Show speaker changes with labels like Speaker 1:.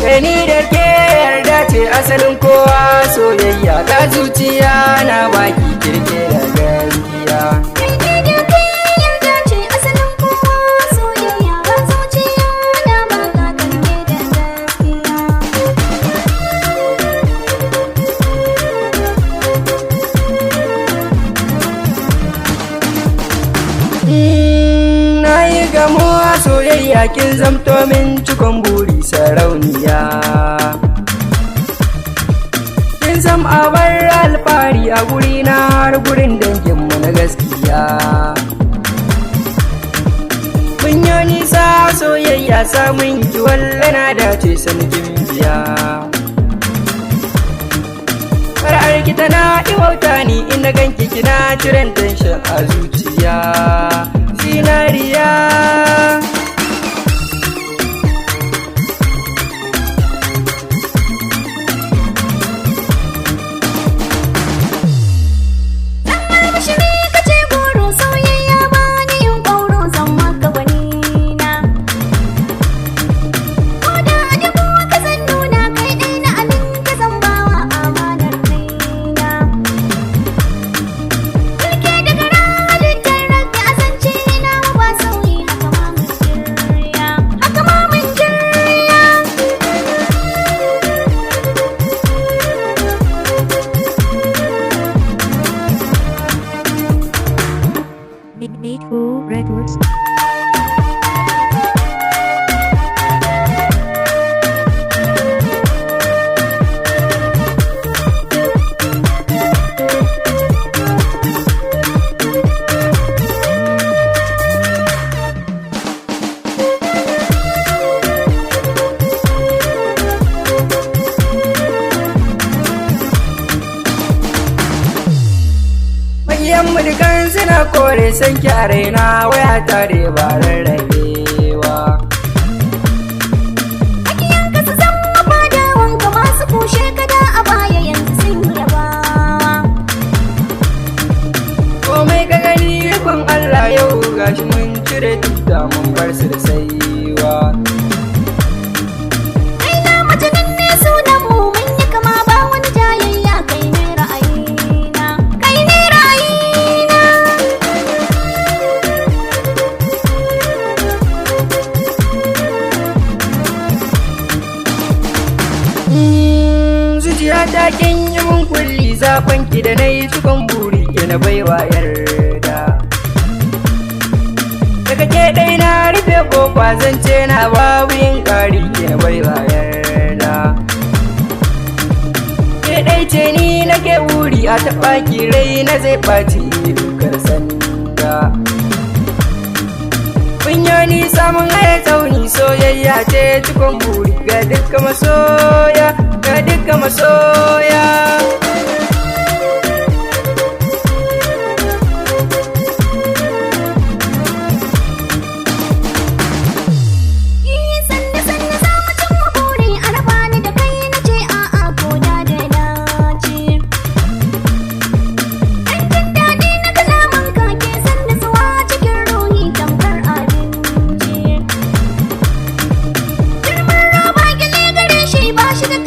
Speaker 1: Ni da ke yarda ce asalin kowa, soyayya ta zuciya na baki kirke da gaskiya. Na yi gamuwa soyayya kin zamto min cikon buri sarauniya. Kin zam abar alfahari a gurina har gurin danginmu na gaskiya. Mun yi nisa soyayya samun ki wallana dace sankin biya. Fara'ar ki tana iwauta ni ina ganki kina ciren tension a zuciya. Zinariya
Speaker 2: Beatful Records.
Speaker 1: Yamma dukan suna kore san ki a raina, waya tare ba rarrabewa.
Speaker 2: Makiyanka su zama fadawanka, masu kushe ka da a baya yanzu sun yabawa.
Speaker 1: Komai ka gani ikon Allah, yau gashi mun cire duk da mun bar su da saiwa.
Speaker 2: Kai na mace nan ne sunan mu, mun yi kama ba wani jayayya. Kai ne ra'ayina, kai ne ra'ayina.
Speaker 1: Zuciya ta kin yi mun kulli, zafin ki da na yi cikon buri ke na baiwa yarda. Daga ke ɗai na rufe kofa, zance na babu yin ƙari ke na baiwa yarda. Ke ɗai ce ni nake wuri, a taɓa ki rai na zai ɓaci dukar sanda. Kunyoni samun haya tsauni, soyayya ce cikon buri ga dukkan masoya, ga dukkan masoya.
Speaker 2: Sanne-sanne za mu cimma buri, a raba ni da kai na ce a'a ko da dace. Ɗan jin daɗi na kalaman ka ke sanda zuwa cikin ruhi tamkar abinci. Girman roba gile gare shi ba shi da